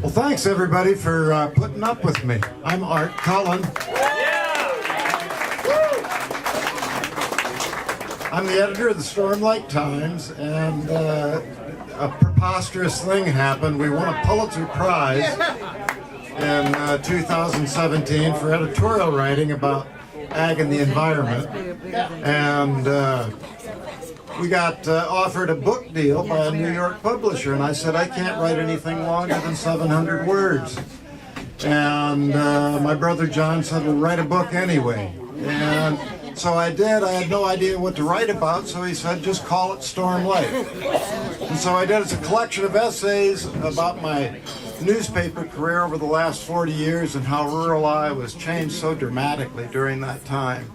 Well, thanks everybody for putting up with me. I'm Art Cullen. I'm the editor of the Storm Lake Times, and a preposterous thing happened. We won a Pulitzer Prize in 2017 for editorial writing about ag and the environment, and we got offered a book deal by a New York publisher, and I said I can't write anything longer than 700 words. And my brother John said, well, write a book anyway. And so I did. I had no idea what to write about, so he said, just call it Storm Lake. And so I did. It's a collection of essays about my newspaper career over the last 40 years and how rural Iowa has changed so dramatically during that time.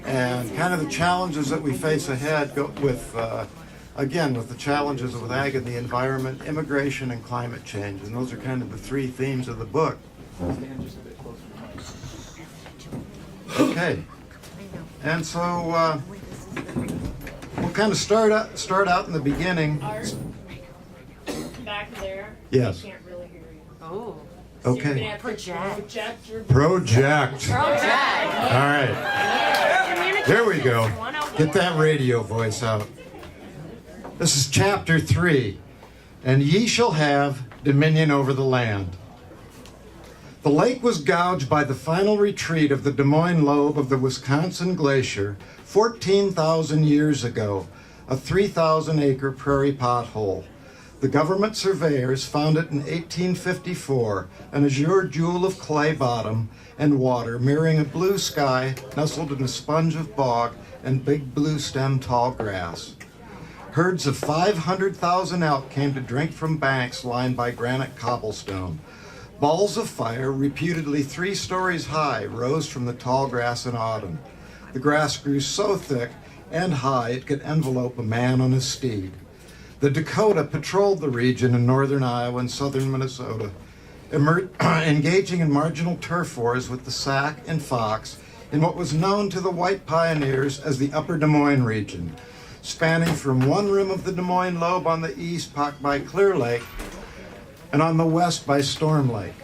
And kind of the challenges that we face ahead with, again, with the challenges with ag and the environment, immigration, and climate change. And those are kind of the three themes of the book. Okay. And so we'll kind of start out in the beginning. Art, back there. Yes. I can't really hear you. Oh. So Okay. you're gonna have to project your Project. All Project. right. There we go. Get that radio voice out. This is chapter 3. And ye shall have dominion over the land. The lake was gouged by the final retreat of the Des Moines lobe of the Wisconsin Glacier 14,000 years ago, a 3,000-acre prairie pothole. The government surveyors found it in 1854, an azure jewel of clay bottom and water mirroring a blue sky nestled in a sponge of bog and big blue stem tall grass. Herds of 500,000 elk came to drink from banks lined by granite cobblestone. Balls of fire, reputedly 3 stories high, rose from the tall grass in autumn. The grass grew so thick and high it could envelope a man on his steed. The Dakota patrolled the region in northern Iowa and southern Minnesota, engaging in marginal turf wars with the Sac and Fox in what was known to the white pioneers as the Upper Des Moines region, spanning from one rim of the Des Moines lobe on the east by Clear Lake and on the west by Storm Lake.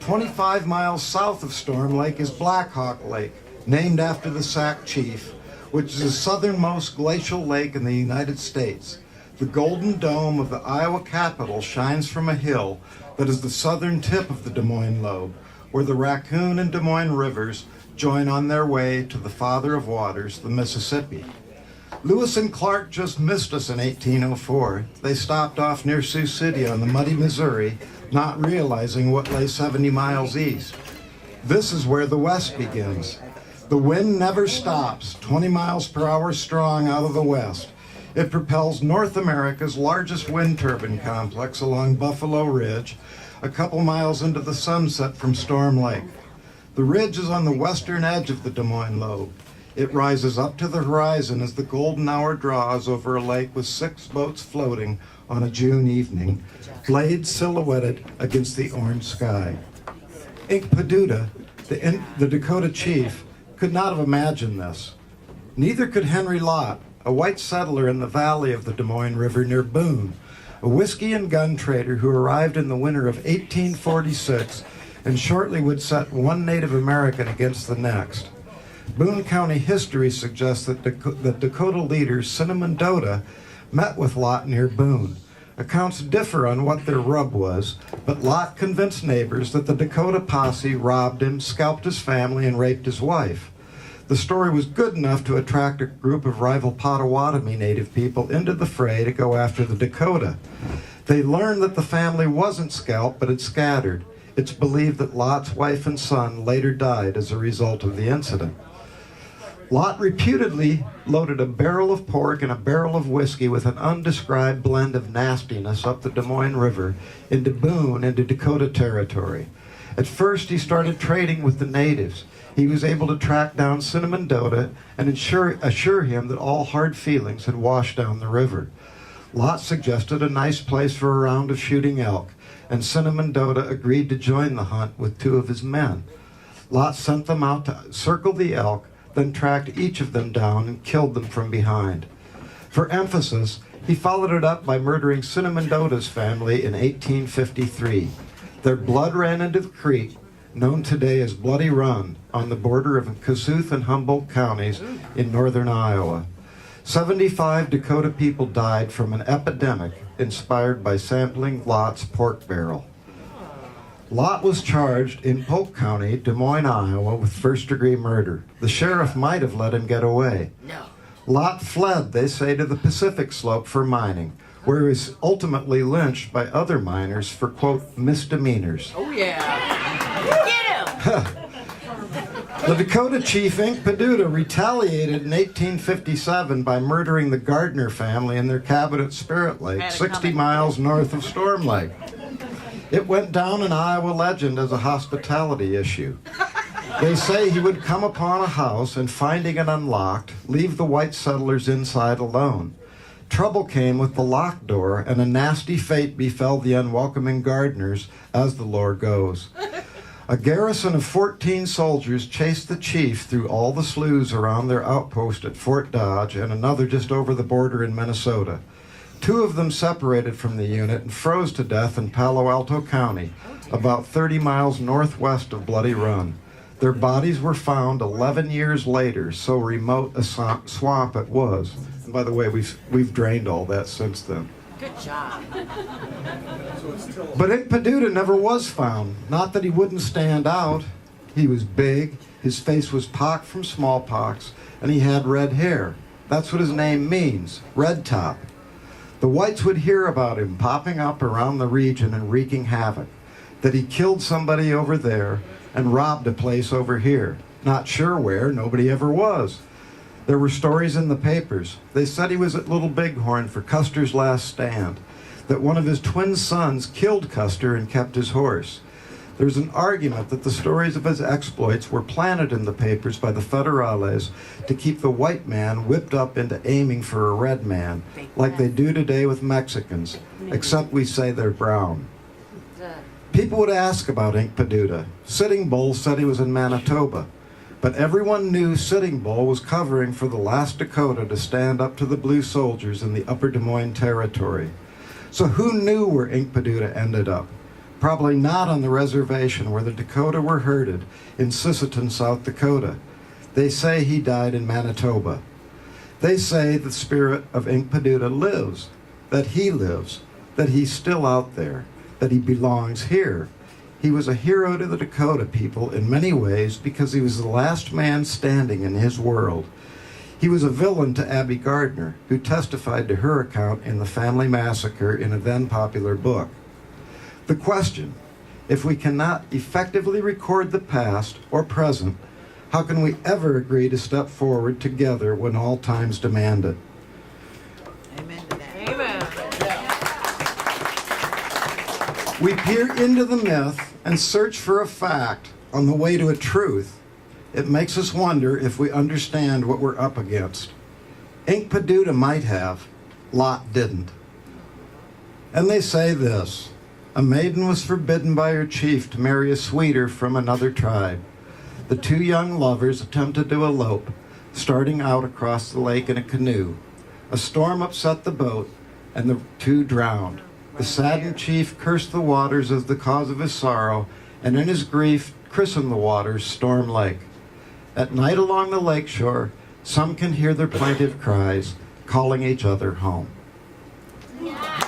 25 miles south of Storm Lake is Black Hawk Lake, named after the Sac chief, which is the southernmost glacial lake in the United States. The golden dome of the Iowa Capitol shines from a hill that is the southern tip of the Des Moines lobe, where the Raccoon and Des Moines rivers join on their way to the father of waters, the Mississippi. Lewis and Clark just missed us in 1804. They stopped off near Sioux City on the muddy Missouri, not realizing what lay 70 miles east. This is where the west begins. The wind never stops, 20 miles per hour strong out of the west. It propels North America's largest wind turbine complex along Buffalo Ridge, a couple miles into the sunset from Storm Lake. The ridge is on the western edge of the Des Moines lobe. It rises up to the horizon as the golden hour draws over a lake with 6 boats floating on a June evening, blades silhouetted against the orange sky. Inkpaduta, the Dakota chief, could not have imagined this. Neither could Henry Lott, a white settler in the valley of the Des Moines River near Boone, a whiskey and gun trader who arrived in the winter of 1846 and shortly would set one Native American against the next. Boone County history suggests that Dakota leader Cinnamon Dota met with Lott near Boone. Accounts differ on what their rub was, but Lott convinced neighbors that the Dakota posse robbed him, scalped his family, and raped his wife. The story was good enough to attract a group of rival Potawatomi native people into the fray to go after the Dakota. They learned that the family wasn't scalped, but had scattered. It's believed that Lott's wife and son later died as a result of the incident. Lott reputedly loaded a barrel of pork and a barrel of whiskey with an undescribed blend of nastiness up the Des Moines River into Boone, into Dakota territory. At first, he started trading with the natives. He was able to track down Cinnamon Dota and assure him that all hard feelings had washed down the river. Lott suggested a nice place for a round of shooting elk, and Cinnamon Dota agreed to join the hunt with 2 of his men. Lott sent them out to circle the elk, then tracked each of them down and killed them from behind. For emphasis, he followed it up by murdering Cinnamon Dota's family in 1853. Their blood ran into the creek, known today as Bloody Run, on the border of Kossuth and Humboldt counties in northern Iowa. 75 Dakota people died from an epidemic inspired by sampling Lot's pork barrel. Lot was charged in Polk County, Des Moines, Iowa, with first-degree murder. The sheriff might have let him get away. No. Lot fled, they say, to the Pacific Slope for mining, where he was ultimately lynched by other miners for, quote, misdemeanors. Oh, yeah. Get him! The Dakota chief, Ink Peduta, retaliated in 1857 by murdering the Gardner family in their cabin at Spirit Lake, 60 miles north of Storm Lake. It went down in Iowa legend as a hospitality issue. They say he would come upon a house and, finding it unlocked, leave the white settlers inside alone. Trouble came with the locked door, and a nasty fate befell the unwelcoming Gardners, as the lore goes. A garrison of 14 soldiers chased the chief through all the sloughs around their outpost at Fort Dodge and another just over the border in Minnesota. 2 of them separated from the unit and froze to death in Palo Alto County, about 30 miles northwest of Bloody Run. Their bodies were found 11 years later, so remote a swamp it was. And by the way, we've drained all that since then. Good job. But Ink Peduta never was found. Not that he wouldn't stand out. He was big, his face was pocked from smallpox, and he had red hair. That's what his name means, Red Top. The whites would hear about him popping up around the region and wreaking havoc, that he killed somebody over there and robbed a place over here. Not sure where, nobody ever was. There were stories in the papers. They said he was at Little Bighorn for Custer's last stand, that one of his twin sons killed Custer and kept his horse. There's an argument that the stories of his exploits were planted in the papers by the Federales to keep the white man whipped up into aiming for a red man, like they do today with Mexicans, except we say they're brown. People would ask about Ink Peduta. Sitting Bull said he was in Manitoba, but everyone knew Sitting Bull was covering for the last Dakota to stand up to the blue soldiers in the upper Des Moines territory. So who knew where Ink Peduta ended up? Probably not on the reservation where the Dakota were herded in Sisseton, South Dakota. They say he died in Manitoba. They say the spirit of Ink Peduta lives, that he lives, that he's still out there, that he belongs here. He was a hero to the Dakota people in many ways because he was the last man standing in his world. He was a villain to Abby Gardner, who testified to her account in the family massacre in a then popular book. The question, if we cannot effectively record the past or present, how can we ever agree to step forward together when all times demand it? Amen to that. Amen. We peer into the myth and search for a fact on the way to a truth. It makes us wonder if we understand what we're up against. Ink Peduta might have, Lot didn't. And they say this: a maiden was forbidden by her chief to marry a sweeter from another tribe. The 2 young lovers attempted to elope, starting out across the lake in a canoe. A storm upset the boat, and the 2 drowned. The saddened chief cursed the waters as the cause of his sorrow, and in his grief christened the waters Storm Lake. At night along the lake shore, some can hear their plaintive cries, calling each other home. Yeah.